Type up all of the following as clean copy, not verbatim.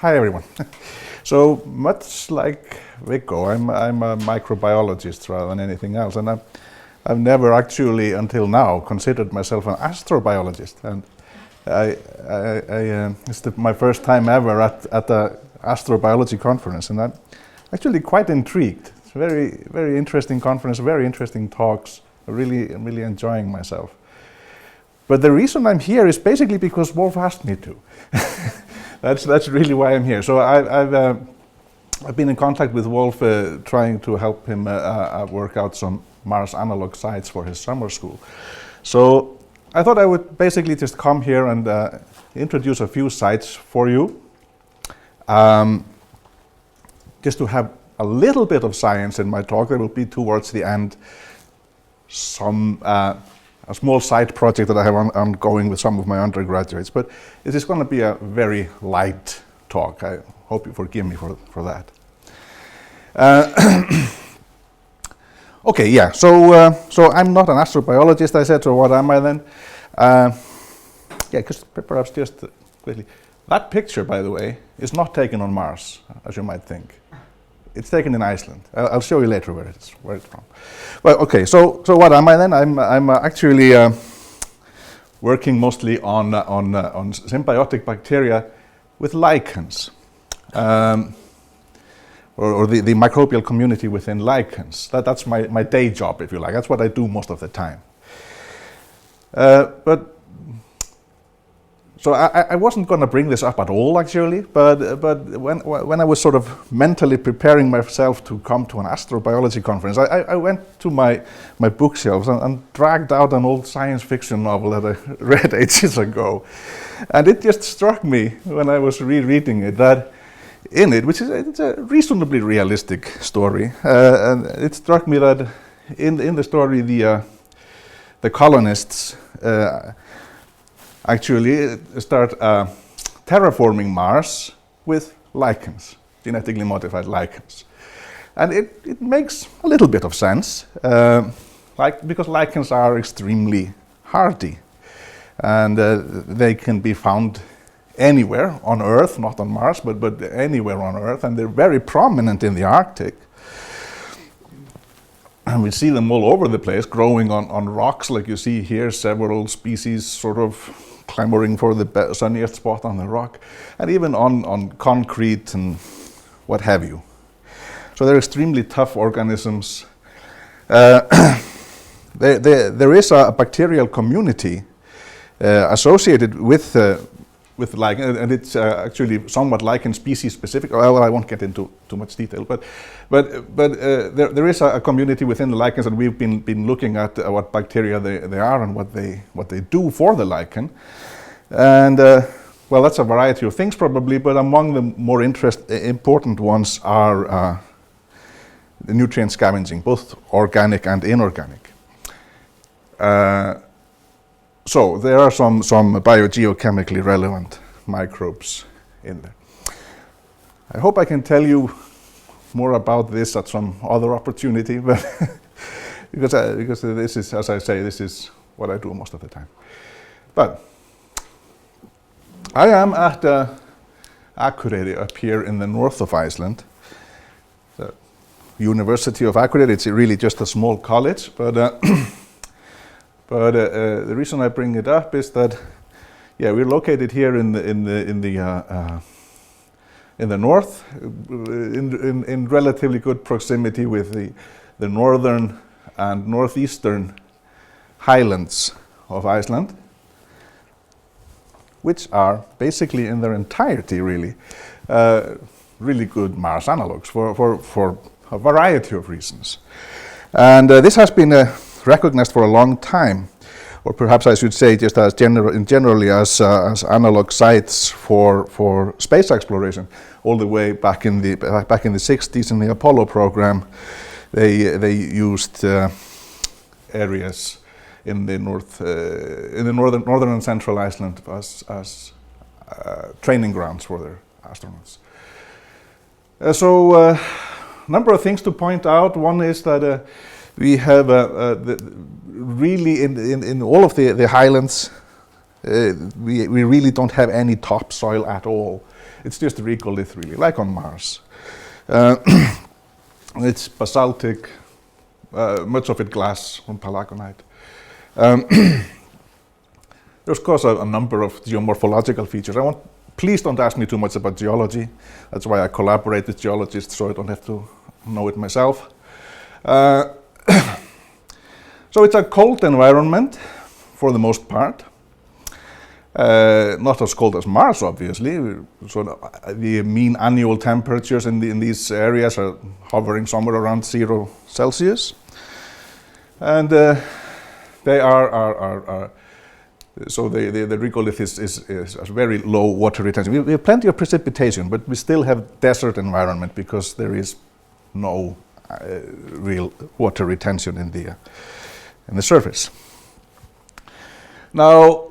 Hi everyone. So much like Viggo, I'm a microbiologist rather than anything else, and I've never actually until now considered myself an astrobiologist, and it's my first time ever at the astrobiology conference, and I'm actually quite intrigued. It's a very interesting conference, very interesting talks. I'm really enjoying myself. But the reason I'm here is basically because Wolf asked me to. That's really why I'm here. So I've been in contact with Wolf, trying to help him work out some Mars analog sites for his summer school. So I thought I would basically just come here and introduce a few sites for you, just to have a little bit of science in my talk. There will be towards the end a small side project that I have ongoing with some of my undergraduates, but it is going to be a very light talk. I hope you forgive me for that. Okay, yeah, so I'm not an astrobiologist, I said, so what am I then? Yeah, because perhaps just quickly, that picture, by the way, is not taken on Mars, as you might think. It's taken in Iceland. I'll show you later where it's from. Well, okay. So what am I then? I'm actually working mostly on symbiotic bacteria with lichens, or the microbial community within lichens. That's my day job, if you like. That's what I do most of the time. So I wasn't going to bring this up at all, actually, but when I was sort of mentally preparing myself to come to an astrobiology conference, I went to my bookshelves and dragged out an old science fiction novel that I read ages ago, and it just struck me when I was rereading it that in it, it's a reasonably realistic story, and it struck me that in the story the colonists actually start terraforming Mars with lichens, genetically modified lichens. And it makes a little bit of sense, because lichens are extremely hardy. And they can be found anywhere on Earth, not on Mars, but anywhere on Earth, and they're very prominent in the Arctic. And we see them all over the place, growing on rocks, like you see here, several species sort of clamoring for the sunniest spot on the rock, and even on concrete and what have you. So they're extremely tough organisms. There is a bacterial community associated with lichen, and it's actually somewhat lichen species specific. Well, I won't get into too much detail, but there is a community within the lichens, and we've been looking at what bacteria they are and what they do for the lichen, and well, that's a variety of things probably, but among the more important ones are the nutrient scavenging, both organic and inorganic. So there are some biogeochemically relevant microbes in there. I hope I can tell you more about this at some other opportunity, but because this is, as I say, this is what I do most of the time. But I am at Akureyri up here in the north of Iceland. The University of Akureyri, it's really just a small college, but the reason I bring it up is that, yeah, we're located here in the north, in relatively good proximity with the northern and northeastern highlands of Iceland, which are basically in their entirety really good Mars analogues for a variety of reasons. And this has been recognized for a long time, or perhaps I should say just as generally as analog sites for space exploration. All the way back in the 60s in the Apollo program, they used areas in the northern and central Iceland as training grounds for their astronauts. So number of things to point out. One is that we have really in all of the highlands We really don't have any topsoil at all. It's just regolith, really, like on Mars. It's basaltic, much of it glass from palagonite. There's, of course, a number of geomorphological features. Please don't ask me too much about geology. That's why I collaborate with geologists, so I don't have to know it myself. So it's a cold environment for the most part. Not as cold as Mars, obviously. So the mean annual temperatures in these areas are hovering somewhere around 0 Celsius. And they are so the regolith is a very low water retention. We have plenty of precipitation, but we still have desert environment because there is no real water retention in the surface. Now,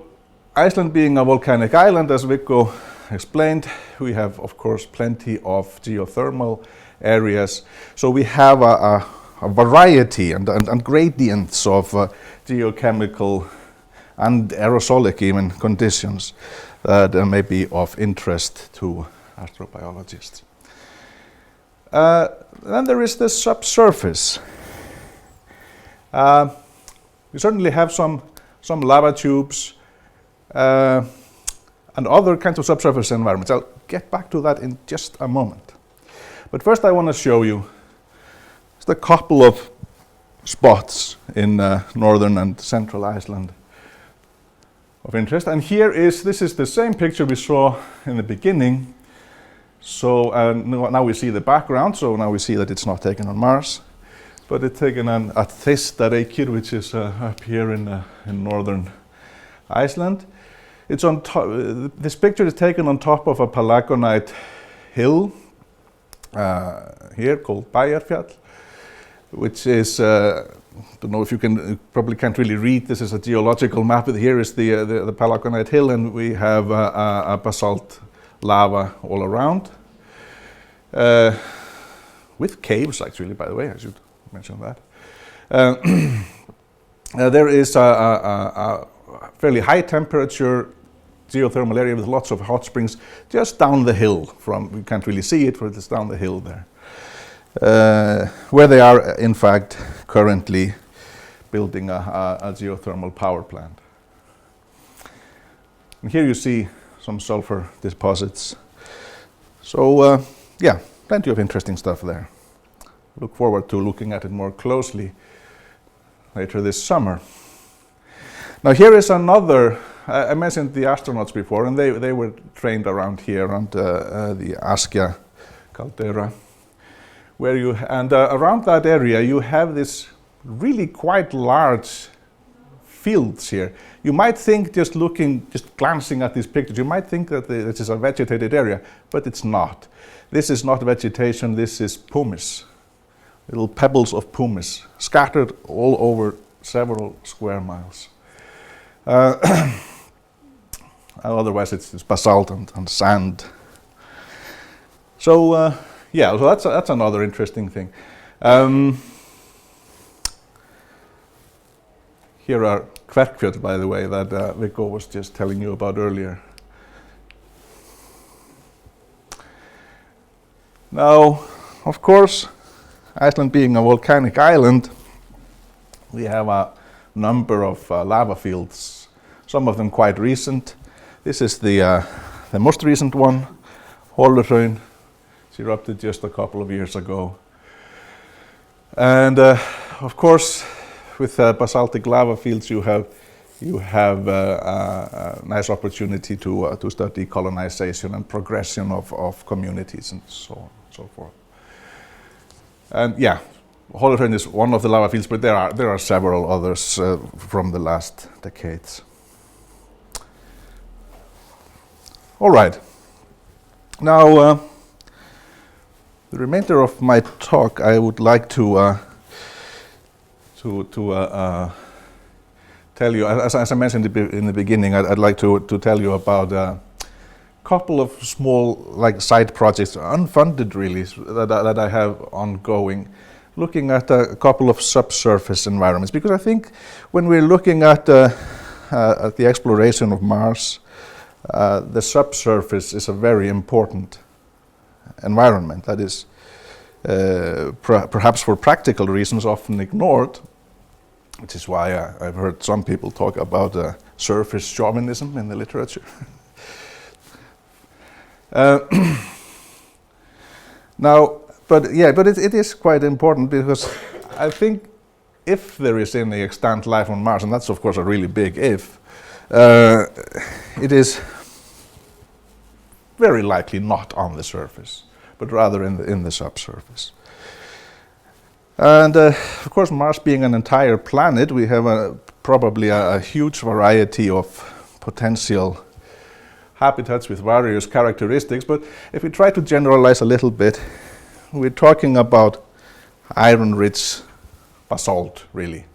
Iceland being a volcanic island, as Viggo explained, we have, of course, plenty of geothermal areas. So we have a variety and gradients of geochemical and aerosolic even conditions that may be of interest to astrobiologists. Then there is the subsurface. We certainly have some lava tubes and other kinds of subsurface environments. I'll get back to that in just a moment. But first I want to show you just a couple of spots in northern and central Iceland of interest. And this is the same picture we saw in the beginning. So now we see the background, so now we see that it's not taken on Mars, but it's taken at Þeistareykir, which is up here in northern Iceland. It's on top. This picture is taken on top of a palagonite hill here called Bæjarfjall, which is don't know if you probably can't really read. This is a geological map. Here is the palagonite hill, and we have a basalt lava all around, with caves actually, by the way, I should mention that. There is a fairly high temperature geothermal area with lots of hot springs just down the hill we can't really see it, but it's down the hill there. Where they are, in fact, currently building a geothermal power plant. And here you see some sulfur deposits. So, yeah, plenty of interesting stuff there. Look forward to looking at it more closely later this summer. Now here is another, I mentioned the astronauts before, and they were trained around here, around the Askja caldera. Around that area you have this really quite large fields here. You might think, just glancing at these pictures, you might think that this is a vegetated area, but it's not. This is not vegetation, this is pumice. Little pebbles of pumice scattered all over several square miles. Otherwise it's basalt and sand. So yeah, so that's another interesting thing. Here are Kverkfjöll, by the way, that Viggo was just telling you about earlier. Now, of course, Iceland being a volcanic island, we have a number of lava fields, some of them quite recent. This is the most recent one, Hollurhraun. It's erupted just a couple of years ago. And of course, with basaltic lava fields, you have a nice opportunity to study colonization and progression of communities and so on and so forth. And yeah, Hollurhraun is one of the lava fields, but there are several others from the last decades. All right. Now, the remainder of my talk, I would like to tell you, as I mentioned in the beginning, I'd like to tell you about a couple of small, side projects, unfunded really, that I have ongoing, looking at a couple of subsurface environments. Because I think when we're looking at at the exploration of Mars, the subsurface is a very important environment that is perhaps for practical reasons often ignored, which is why I've heard some people talk about surface chauvinism in the literature. But it is quite important, because I think if there is any extant life on Mars, and that's of course a really big if, it is very likely not on the surface, but rather in the subsurface. And of course, Mars being an entire planet, we have probably a huge variety of potential habitats with various characteristics. But if we try to generalize a little bit, we're talking about iron-rich basalt, really,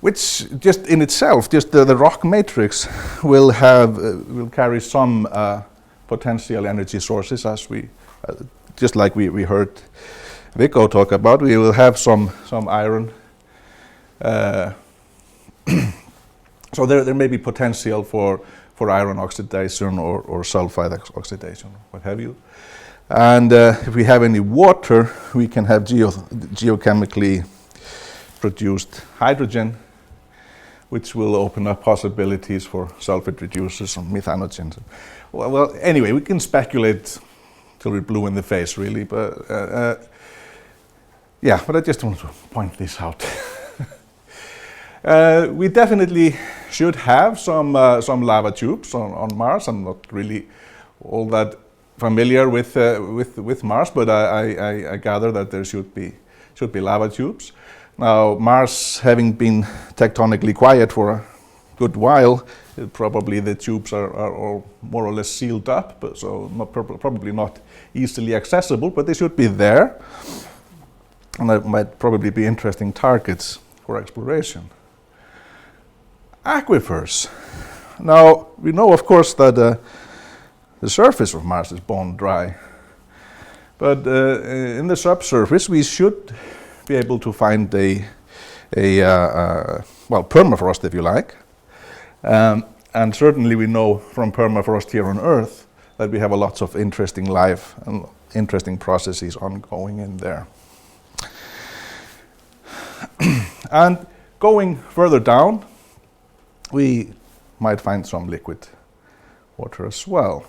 which just in itself, just the rock matrix will carry some potential energy sources, as we just like we heard Vico talk about. We will have some iron, so there may be potential for iron oxidation or sulfide oxidation, what have you. And if we have any water, we can have geochemically produced hydrogen, which will open up possibilities for sulfate reducers and methanogens. Well, anyway, we can speculate till we're blue in the face, really. But but I just want to point this out. We definitely should have some lava tubes on Mars. I'm not really all that familiar with Mars, but I gather that there should be lava tubes. Now, Mars having been tectonically quiet for a good while, probably the tubes are all more or less sealed up, but so probably not easily accessible, but they should be there, and that might probably be interesting targets for exploration. Aquifers. Now, we know, of course, that the surface of Mars is bone dry, but in the subsurface we should be able to find permafrost, if you like, and certainly we know from permafrost here on Earth that we have lots of interesting life and interesting processes ongoing in there. And going further down, we might find some liquid water as well.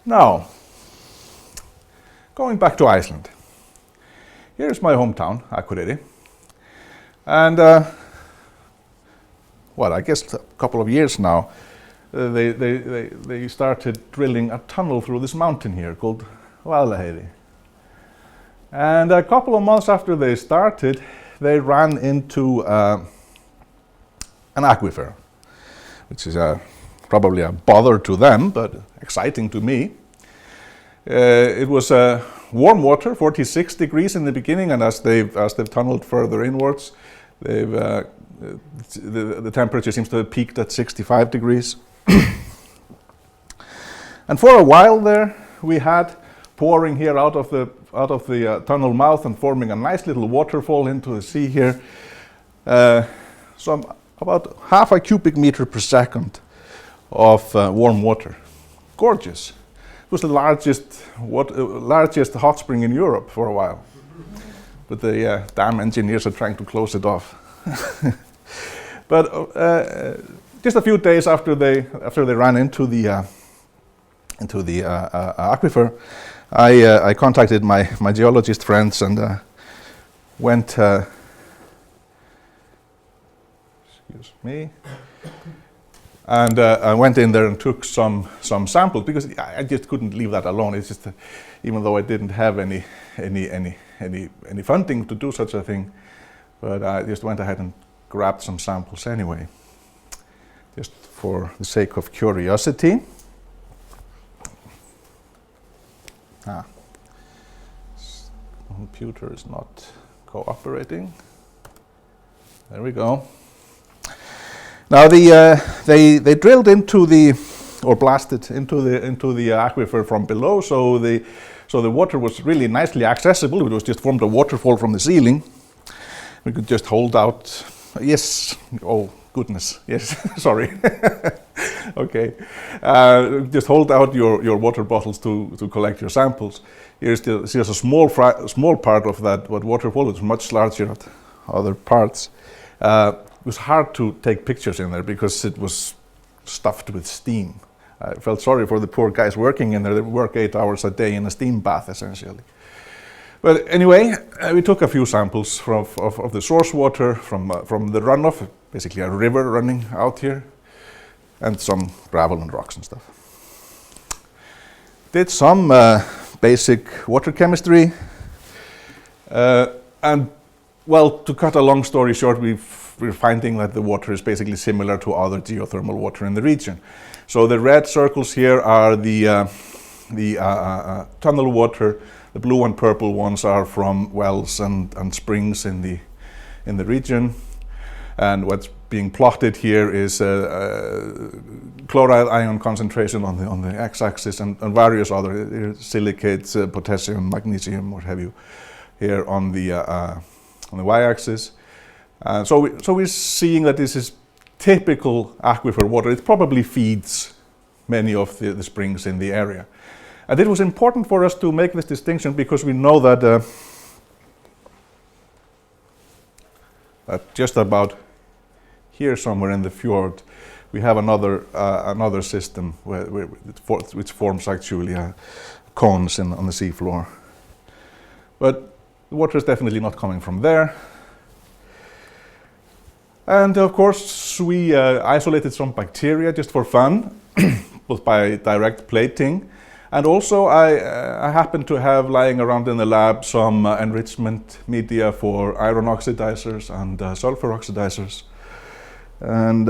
Now, going back to Iceland. Here's my hometown, Akureyri. And, I guess a couple of years now, they started drilling a tunnel through this mountain here called Vaðlaheiði. And a couple of months after they started, they ran into an aquifer, which is probably a bother to them, but exciting to me. It was warm water, 46 degrees in the beginning, and as they've tunneled further inwards, the temperature seems to have peaked at 65 degrees. And for a while there, we had pouring here out of the tunnel mouth and forming a nice little waterfall into the sea here, about half a cubic meter per second of warm water. Gorgeous. It was the largest hot spring in Europe for a while, but the dam engineers are trying to close it off. But just a few days after they ran into the aquifer, I contacted my geologist friends and went. Excuse me. And I went in there and took some samples, because I just couldn't leave that alone. It's just even though I didn't have any funding to do such a thing, but I just went ahead and grabbed some samples anyway, just for the sake of curiosity. The computer is not cooperating. There we go. Now they drilled into or blasted into the aquifer from below, so the water was really nicely accessible. It was just formed a waterfall from the ceiling. We could just hold out Yes. Oh, goodness. Yes. Sorry. Okay. Just hold out your water bottles to collect your samples. Here's a small part of that. What Waterfall is much larger at other parts. It was hard to take pictures in there because it was stuffed with steam. I felt sorry for the poor guys working in there. They work 8 hours a day in a steam bath, essentially. But anyway, we took a few samples of the source water from the runoff, basically a river running out here, and some gravel and rocks and stuff. Did some basic water chemistry, and well, to cut a long story short, we're finding that the water is basically similar to other geothermal water in the region. So the red circles here are the tunnel water. The blue and purple ones are from wells and springs in the region. And what's being plotted here is chloride ion concentration on the x-axis and various other silicates, potassium, magnesium, what have you, here on the y-axis. So we're seeing that this is typical aquifer water. It probably feeds many of the springs in the area. And it was important for us to make this distinction because we know that just about here somewhere in the fjord we have another system which forms actually cones on the seafloor. But the water is definitely not coming from there. And of course we isolated some bacteria just for fun, both by direct plating. And also I happen to have lying around in the lab some enrichment media for iron oxidizers and sulfur oxidizers. And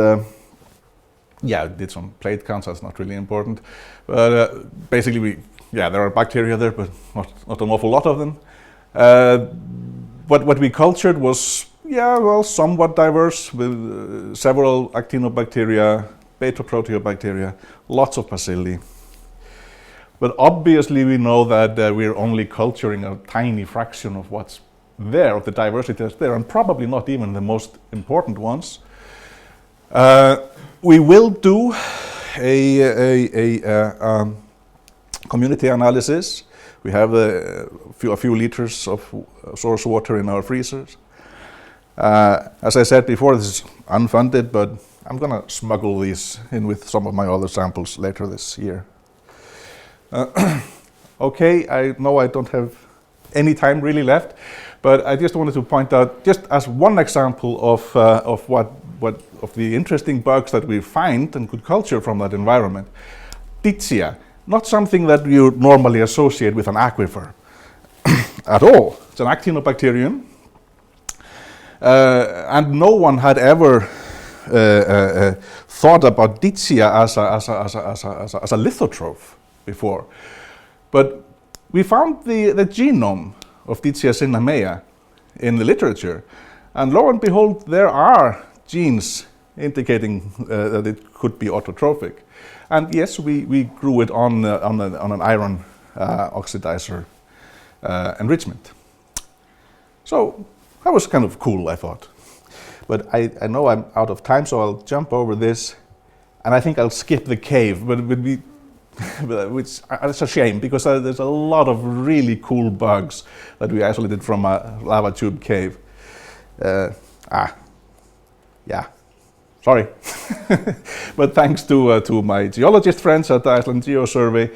yeah, I did some plate counts, that's not really important. But basically there are bacteria there, but not an awful lot of them. What we cultured was, somewhat diverse with several actinobacteria, beta-proteobacteria, lots of bacilli. But obviously we know that we're only culturing a tiny fraction of what's there, of the diversity that's there, and probably not even the most important ones. We will do a community analysis. We have a few liters of source water in our freezers. As I said before, this is unfunded, but I'm going to smuggle these in with some of my other samples later this year. Okay, I know I don't have any time really left, but I just wanted to point out, just as one example of what of the interesting bugs that we find and could culture from that environment. Ditsia, not something that you normally associate with an aquifer at all. It's an actinobacterium, and no one had ever thought about Ditsia as a lithotroph before. But we found the genome of Ditsia cinnamea in the literature, and lo and behold, there are genes indicating that it could be autotrophic. And yes, we grew it on an iron oxidizer enrichment. So that was kind of cool, I thought. But I know I'm out of time, so I'll jump over this, and I think I'll skip the cave, which it's a shame because there's a lot of really cool bugs that we isolated from a lava tube cave. Yeah, sorry. But thanks to my geologist friends at the Iceland Geosurvey.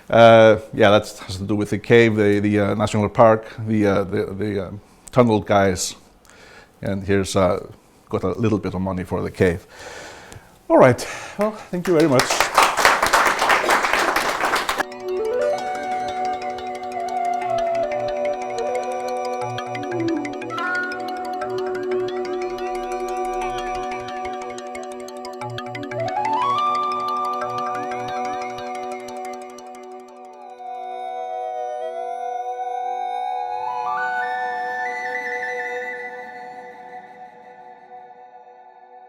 That has to do with the cave, the national park, the tunnel guys, and here's got a little bit of money for the cave. All right, well, thank you very much.